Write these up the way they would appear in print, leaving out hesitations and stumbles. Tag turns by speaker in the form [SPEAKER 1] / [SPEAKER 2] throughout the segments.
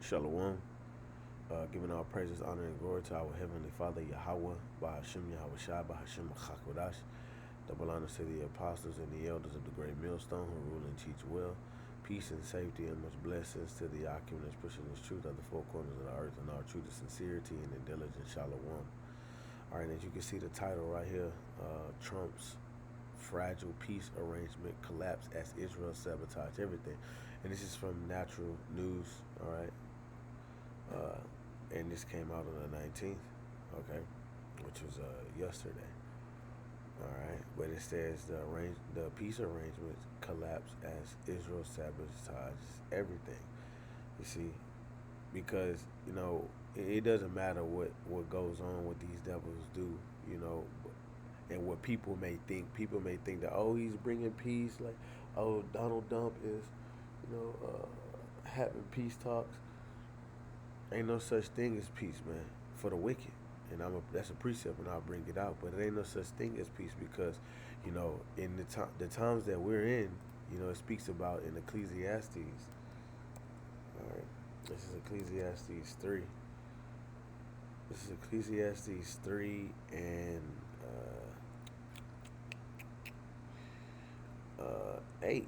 [SPEAKER 1] Shalom. Giving all praises, honor, and glory to our Heavenly Father, Yahweh, Bahashim Yahweh Shai, Bahashim Chakodash. Double honors to the apostles and the elders of the great millstone who rule and teach well. Peace and safety and much blessings to the Akim that's pushing this truth at the four corners of the earth and all truth of sincerity and intelligence. Shalom. All right, as you can see the title right here, Trump's fragile peace arrangement collapse as Israel sabotage everything. And this is from Natural News, all right? And this came out on the 19th, okay, which was yesterday. All right, but it says the peace arrangements collapse as Israel sabotages everything. You see, because it doesn't matter what goes on, what these devils do, you know, and what people may think. People may think that, oh, he's bringing peace, like, oh, Donald Trump is, having peace talks. Ain't no such thing as peace, man, for the wicked. And that's a precept, and I'll bring it out. But it ain't no such thing as peace because, in the times that we're in, it speaks about in Ecclesiastes. All right, this is Ecclesiastes 3. This is Ecclesiastes 3 and 8.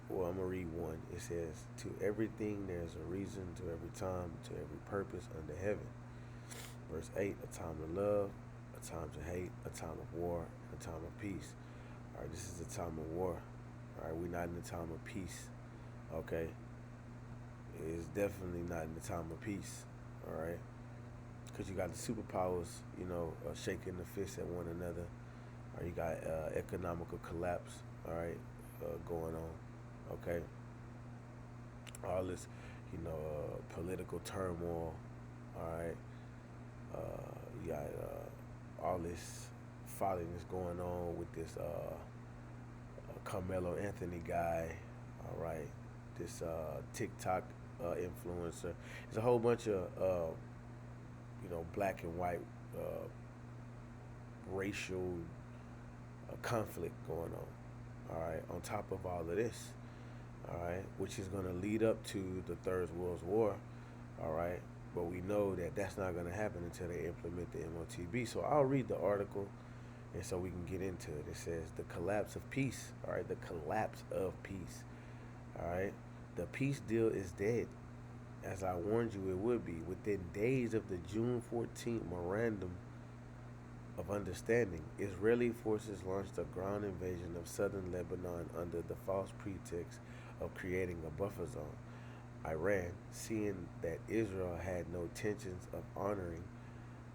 [SPEAKER 1] Well, I'm going to read 1. It says, to everything there's a reason, to every time, to every purpose under heaven. Verse 8, a time to love, a time to hate, a time of war, and a time of peace. All right, this is the time of war. All right, we're not in the time of peace. Okay? It's definitely not in the time of peace. All right? Because you got the superpowers, shaking the fists at one another. Or you got economical collapse, all right, going on. Okay? All this, political turmoil, all right? You got all this fighting that's going on with this Carmelo Anthony guy, all right? This TikTok influencer. There's a whole bunch of, black and white racial conflict going on, all right? On top of all of this, all right, which is going to lead up to the Third World War, all right? But we know that that's not going to happen until they implement the MOTB. So I'll read the article, and so we can get into it. It says, the collapse of peace, all right? The collapse of peace, all right? The peace deal is dead. As I warned you, it would be. Within days of the June 14th memorandum of understanding, Israeli forces launched a ground invasion of southern Lebanon under the false pretext of creating a buffer zone. Iran, seeing that Israel had no intentions of honoring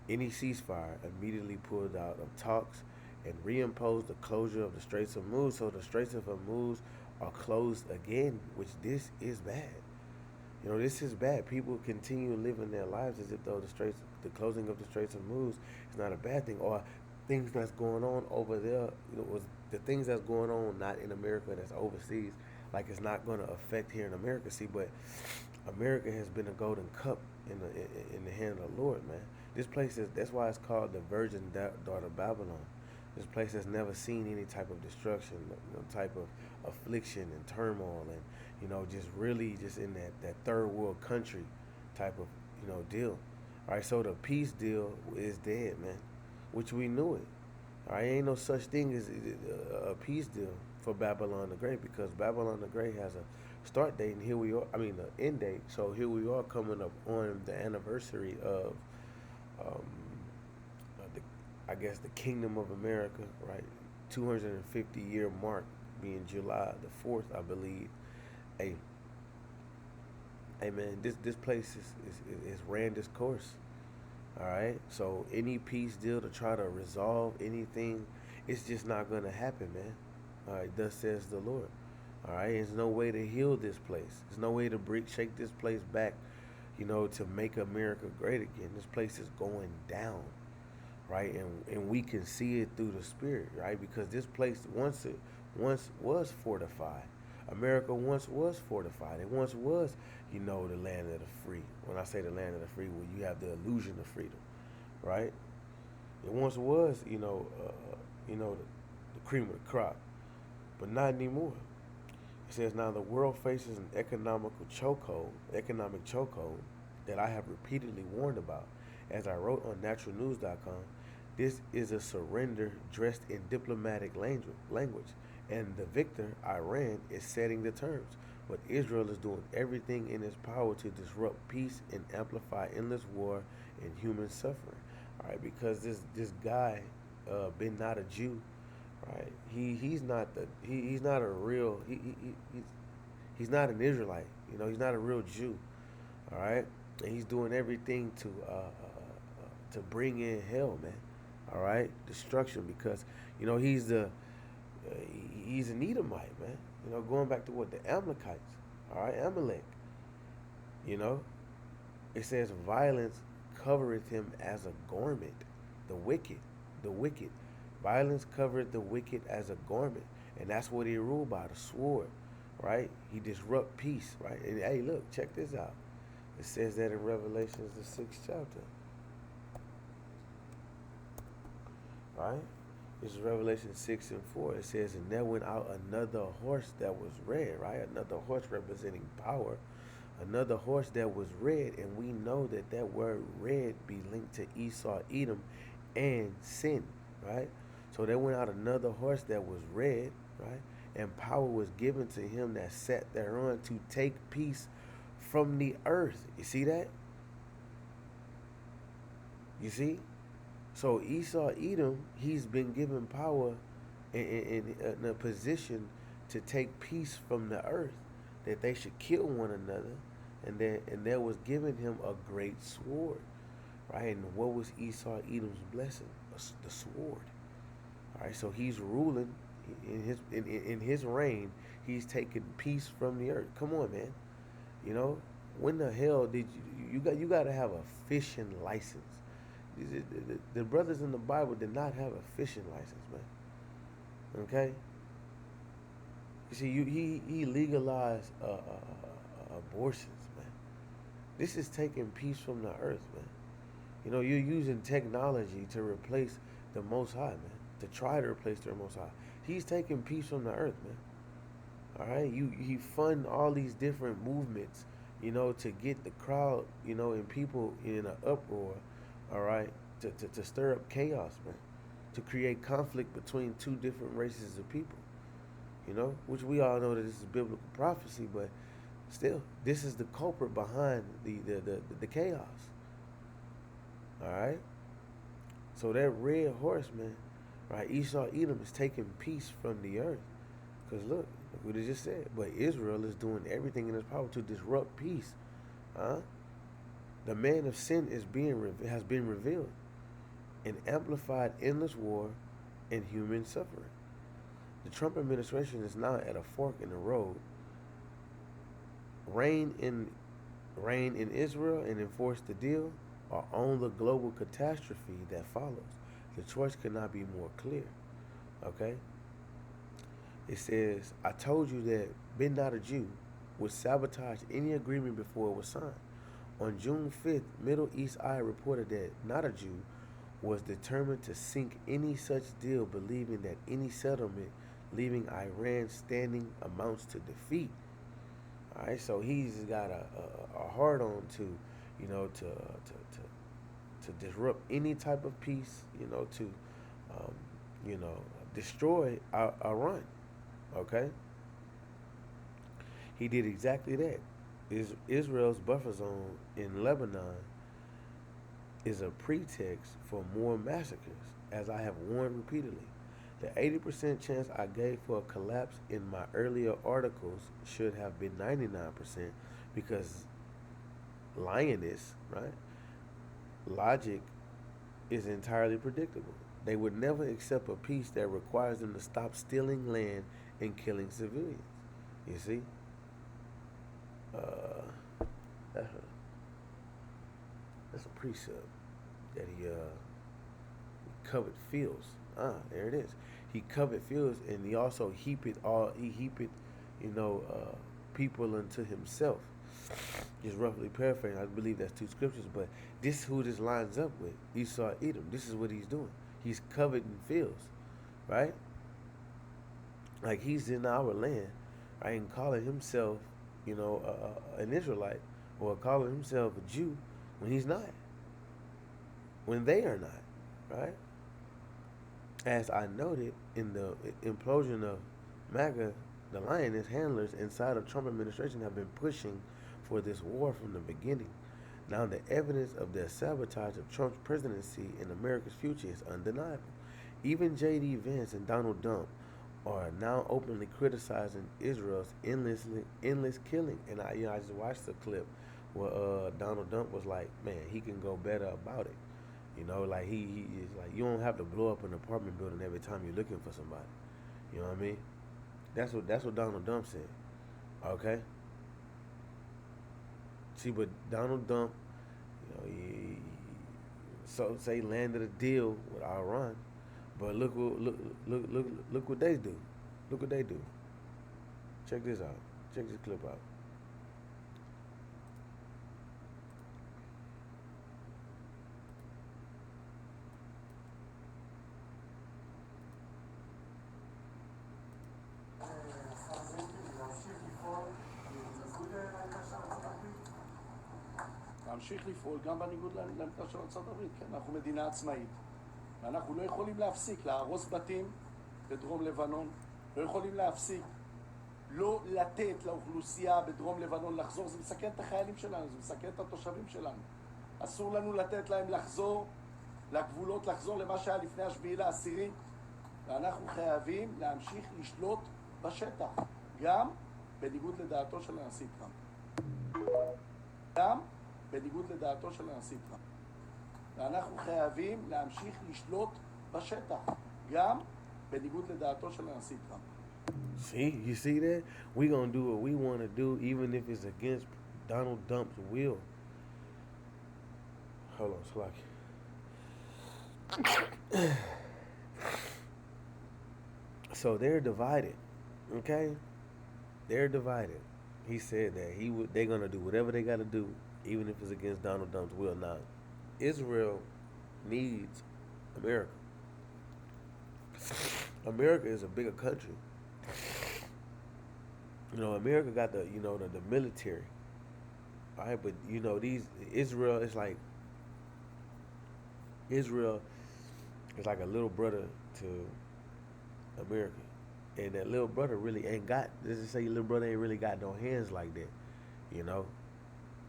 [SPEAKER 1] any ceasefire, immediately pulled out of talks and reimposed the closure of the Straits of Hormuz. So the Straits of Hormuz are closed again, which this is bad. This is bad. People continue living their lives as if though the closing of the Straits of Hormuz is not a bad thing, or things that's going on over there. Was the things that's going on not in America, that's overseas. Like, it's not going to affect here in America. See, but America has been a golden cup in the hand of the Lord, man. This place that's why it's called the Virgin Daughter Babylon. This place has never seen any type of destruction, no type of affliction and turmoil, and just really just in that third world country type of deal. All right, so the peace deal is dead, man, which we knew it. All right, ain't no such thing as a peace deal for Babylon the Great, because Babylon the Great has a start date, and here we are. I mean, the end date. So here we are coming up on the anniversary of, the Kingdom of America, right? 250-year mark being July the 4th, I believe. Hey, man, this place is ran this course. All right, so any peace deal to try to resolve anything, it's just not gonna happen, man. All right, thus says the Lord. All right, there's no way to heal this place. There's no way to shake this place back, to make America great again. This place is going down, right? And we can see it through the spirit, right? Because this place once was fortified. America once was fortified. It once was, the land of the free. When I say the land of the free, well, you have the illusion of freedom, right? It once was, the cream of the crop, but not anymore. It says, now the world faces an economic chokehold that I have repeatedly warned about. As I wrote on naturalnews.com, this is a surrender dressed in diplomatic language, and the victor, Iran, is setting the terms. But Israel is doing everything in its power to disrupt peace and amplify endless war and human suffering. All right, because this guy, Ben not a Jew, right? He's not a real he's not an Israelite. You know, he's not a real Jew. All right, and he's doing everything to bring in hell, man. All right, destruction, because you know he's an Edomite, man. You know, going back to what the Amalekites. All right, Amalek. You know, it says violence covereth him as a garment. The wicked, the wicked. Violence covered the wicked as a garment, and that's what he ruled by, the sword, right? He disrupt peace, right? And hey, look, check this out. It says that in Revelations, the 6th chapter, right? This is Revelation 6:4. It says, and there went out another horse that was red, right? Another horse representing power. Another horse that was red, and we know that that word red be linked to Esau, Edom, and sin, right? So there went out another horse that was red, right? And power was given to him that sat thereon to take peace from the earth. You see that? You see? So Esau, Edom, he's been given power in a position to take peace from the earth, that they should kill one another, and there was given him a great sword, right? And what was Esau, Edom's blessing? The sword. All right, so he's ruling in his reign. He's taking peace from the earth. Come on, man. You know, when the hell did you got to have a fishing license? The brothers in the Bible did not have a fishing license, man. Okay. You see, he legalized abortions, man. This is taking peace from the earth, man. You know, you're using technology to replace the Most High, man. To try to replace the Most High. He's taking peace from the earth, man. All right, he fund all these different movements, you know, to get the crowd, you know, and people in an uproar. All right, to stir up chaos, man, to create conflict between two different races of people, you know, which we all know that this is biblical prophecy, but still, this is the culprit behind the chaos. All right, so that red horse, man, right, Esau, Edom is taking peace from the earth, because look what it just said. But Israel is doing everything in its power to disrupt peace, huh? The man of sin has been revealed, and amplified endless war and human suffering. The Trump administration is now at a fork in the road. Reign in Israel and enforce the deal, or own the global catastrophe that follows. The choice could not be more clear. Okay? It says, I told you that Ben not a Jew would sabotage any agreement before it was signed. On June 5th, Middle East Eye reported that not a Jew was determined to sink any such deal, believing that any settlement leaving Iran standing amounts to defeat. All right, so he's got a hard on to, you know, to disrupt any type of peace, you know, to, you know, destroy Iran. Okay, he did exactly that. Israel's buffer zone in Lebanon is a pretext for more massacres, as I have warned repeatedly. The 80% chance I gave for a collapse in my earlier articles should have been 99%, because lioness, right? Logic is entirely predictable. They would never accept a peace that requires them to stop stealing land and killing civilians. You see? That's a precept that he covered fields. There it is. He covered fields, and he also heaped, you know, people unto himself. Just roughly paraphrasing, I believe that's two scriptures, but this is who this lines up with. Esau, Edom. This is what he's doing. He's covered in fields, right? Like he's in our land, right, and calling himself, an Israelite or calling himself a Jew when he's not, when they are not, right? As I noted in the implosion of MAGA, the lioness handlers inside of Trump administration have been pushing for this war from the beginning. Now the evidence of their sabotage of Trump's presidency and America's future is undeniable. Even J.D. Vance and Donald Trump are now openly criticizing Israel's endless killing. And I just watched the clip where Donald Trump was like, man, he can go better about it. Like he is like, you don't have to blow up an apartment building every time you're looking for somebody. You know what I mean? That's what Donald Trump said. Okay. See, but Donald Trump, he so say landed a deal with Iran, but look what they do. Look what they do. Check this out. Check this clip out.
[SPEAKER 2] להמשיך לפעול גם בניגוד לעמדה של ארצות הברית, כן? אנחנו מדינה עצמאית, ואנחנו לא יכולים להפסיק להרוס בתים בדרום לבנון, לא יכולים להפסיק לא לתת לאוכלוסייה בדרום לבנון לחזור, זה מסכן את החיילים שלנו, זה מסכן את התושבים שלנו. אסור לנו לתת להם לחזור לגבולות, לחזור למה שהיה לפני השביעי לעשירי, ואנחנו חייבים להמשיך לשלוט בשטח, גם בניגוד לדעתו של הנשיא טראמפ. גם בניגוד לדעתו של הנשיא טראמפ. ואנחנו חייבים להמשיך לשלוט בשטח, גם בניגוד לדעתו של הנשיא טראמפ.
[SPEAKER 1] See, you see that? We gonna do what we want to do, even if it's against Donald Trump's will. Hold on, Slocky. So they're divided, okay? They're divided. He said that they're gonna do whatever they gotta do, even if it's against Donald Trump's will. Now, Israel needs America. America is a bigger country. America got the military. All right, but Israel is like a little brother to America. And that little brother really ain't got, let's just say your little brother ain't really got no hands like that.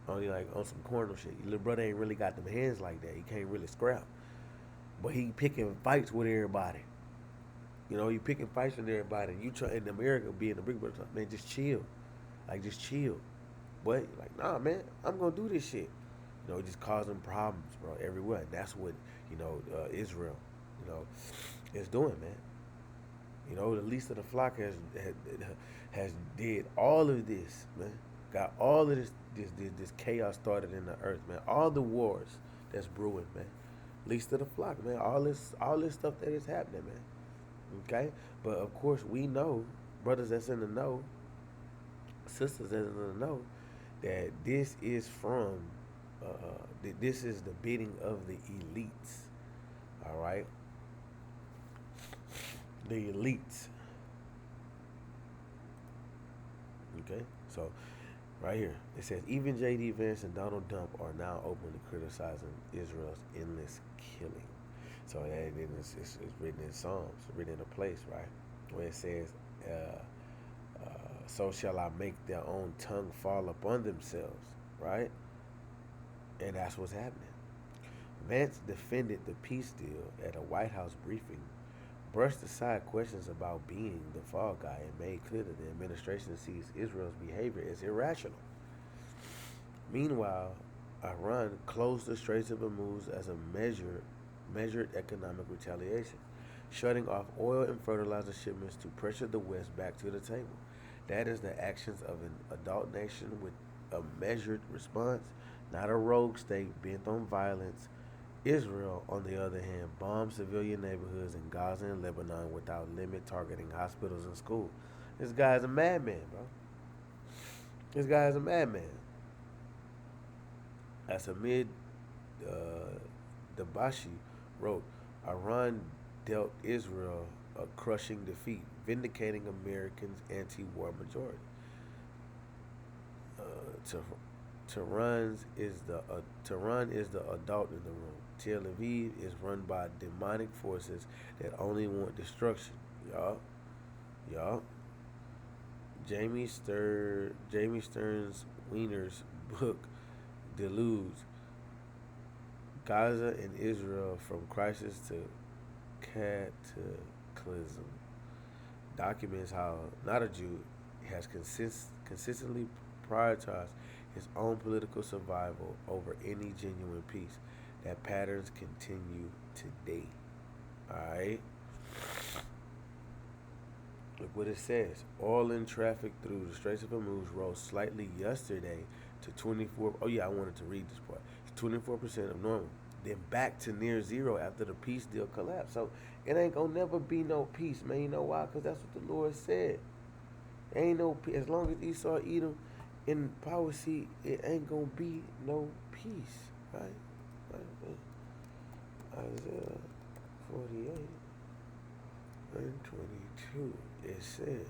[SPEAKER 1] Only like on some corner shit. Your little brother ain't really got them hands like that. He can't really scrap. But he picking fights with everybody. He picking fights with everybody. And you try in America being a big brother, man, just chill. Like, just chill. But, like, nah, man, I'm going to do this shit. Just causing problems, bro, everywhere. And that's what, Israel, is doing, man. The least of the flock has did all of this, man. Got all of this chaos started in the earth, man. All the wars that's brewing, man. Least of the flock, man. All this stuff that is happening, man. Okay? But of course we know, brothers that's in the know, sisters that's in the know, that this is from this is the bidding of the elites. Alright? The elites. Okay? So right here, it says, even J.D. Vance and Donald Trump are now openly criticizing Israel's endless killing. So it's written in Psalms, written in a place, right, where it says, so shall I make their own tongue fall upon themselves, right? And that's what's happening. Vance defended the peace deal at a White House briefing, brushed aside questions about being the fall guy, and made clear that the administration sees Israel's behavior as irrational. Meanwhile, Iran closed the Straits of Hormuz as a measured economic retaliation, shutting off oil and fertilizer shipments to pressure the West back to the table. That is the actions of an adult nation with a measured response, not a rogue state bent on violence. Israel, on the other hand, bombed civilian neighborhoods in Gaza and Lebanon without limit, targeting hospitals and schools. This guy's a madman, bro. This guy's a madman. As Hamid Dabashi wrote, Iran dealt Israel a crushing defeat, vindicating Americans' anti-war majority. Uh, Tehran is the adult in the room. Tel Aviv is run by demonic forces that only want destruction. Y'all, y'all. Jamie Stern's Wiener's book, Deluge, Gaza and Israel from crisis to cataclysm, documents how not a Jew has consistently prioritized his own political survival over any genuine peace. That patterns continue today. Alright? Look what it says. Oil in traffic through the Straits of Hormuz rose slightly yesterday to 24. Oh yeah, I wanted to read this part. 24% of normal. Then back to near zero after the peace deal collapsed. So it ain't gonna never be no peace, man. You know why? Because that's what the Lord said. Ain't no peace. As long as Esau eat them in power seat, it ain't gonna be no peace. Right? Isaiah 48 and 22. It says,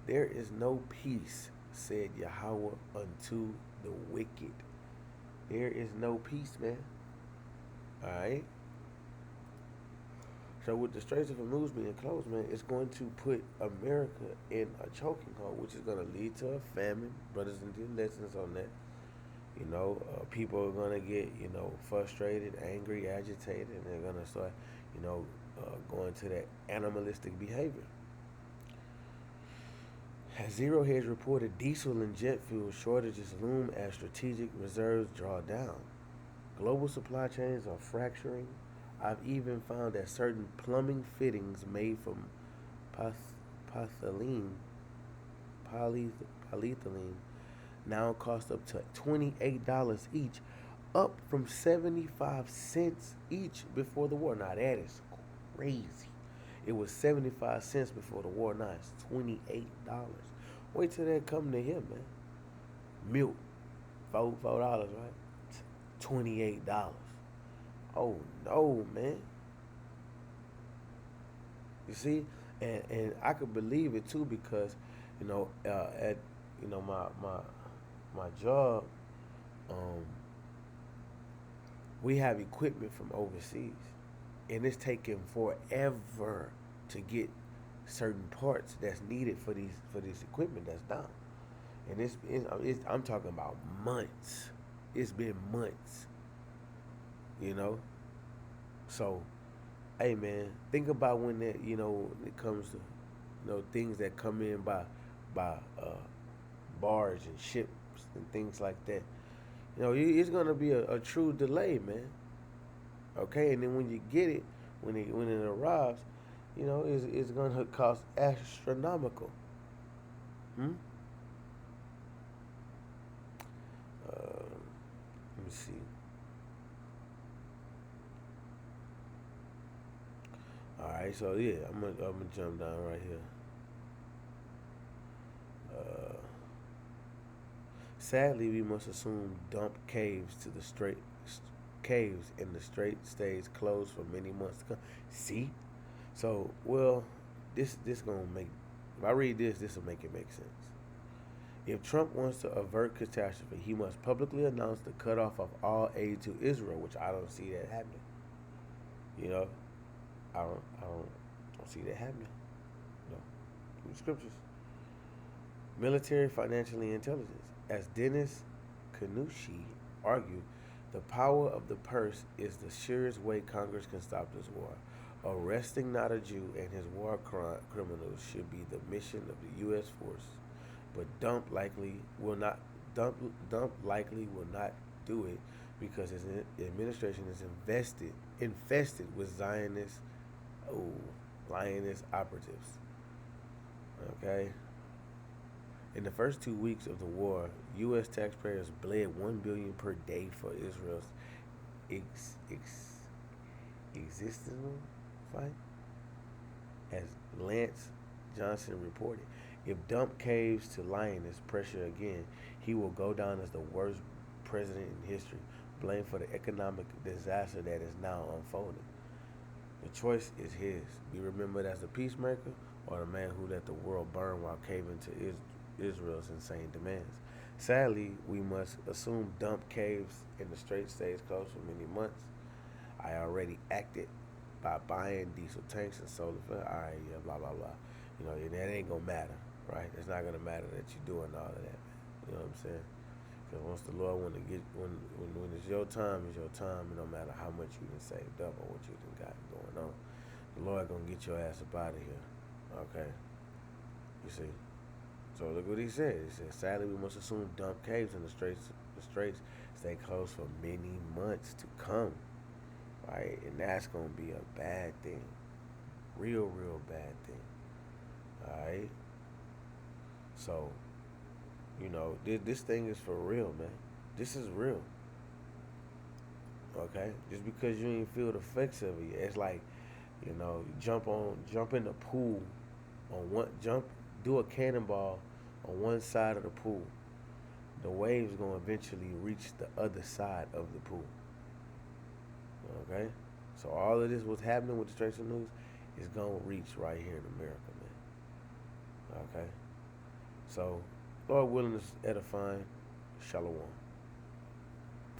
[SPEAKER 1] there is no peace, said Yahweh, unto the wicked. There is no peace, man. Alright? So with the Straits of Hormuz being closed, man, it's going to put America in a choking hold, which is going to lead to a famine. Brothers and dear lessons on that. You know, people are going to get, frustrated, angry, agitated, and they're going to start, going to that animalistic behavior. As Zero Hedge reported, diesel and jet fuel shortages loom as strategic reserves draw down. Global supply chains are fracturing. I've even found that certain plumbing fittings made from polyethylene now cost up to $28 each, up from 75 cents each before the war. Now that is crazy. It was 75 cents before the war. Now it's $28. Wait till that come to him, man. Milk, $4, right? $28. Oh no, man. You see, and I could believe it too because, at my job, we have equipment from overseas, and it's taking forever to get certain parts that's needed for this equipment that's down, and I'm talking about months. It's been months, So, hey man, think about when that when it comes to things that come in by barge and ships and things like that. It's gonna be a true delay, man. Okay, and then when you get it, when it arrives, it's gonna cost astronomical. Hmm. Let me see. All right, so yeah, I'm gonna jump down right here. Uh, Sadly, we must assume dump caves in the Strait stays closed for many months to come. See, so this gonna make. If I read this will make it make sense. If Trump wants to avert catastrophe, he must publicly announce the cutoff of all aid to Israel, which I don't see that happening. You know, I don't see that happening. No, through the scriptures. Military, financially, intelligence. As Dennis Kanushi argued, the power of the purse is the surest way Congress can stop this war. Arresting not a Jew and his war criminals should be the mission of the U.S. force, but Dump likely will not do it because his administration is infested with Zionist operatives. Okay. In the first 2 weeks of the war, U.S. taxpayers bled $1 billion per day for Israel's existential fight, as Lance Johnson reported. If Dump caves to Zionist pressure again, he will go down as the worst president in history, blamed for the economic disaster that is now unfolding. The choice is his: be remembered as a peacemaker or the man who let the world burn while caving to Israel's insane demands. Sadly, we must assume dump caves in the Strait stays closed for many months. I already acted by buying diesel tanks and solar. All right, yeah, blah blah blah. You know, that ain't gonna matter, right? It's not gonna matter that you're doing all of that, man. You know what I'm saying? Because once the Lord want to get when it's your time, it's your time. And no matter how much you done saved up or what you done got going on, the Lord gonna get your ass up out of here. Okay, you see. So look what he said. He said, sadly, we must assume dump caves in the straits stay closed for many months to come, right? And that's gonna be a bad thing, real bad thing. All right. So this thing is for real, man. This is real. Okay. Just because you ain't feel the effects of it, it's like jump in the pool on one jump, do a cannonball on one side of the pool. The waves gonna eventually reach the other side of the pool. Okay, so all of this what's happening with the Straits of News is gonna reach right here in America, man. Okay, so Lord willing is edifying. Shalom.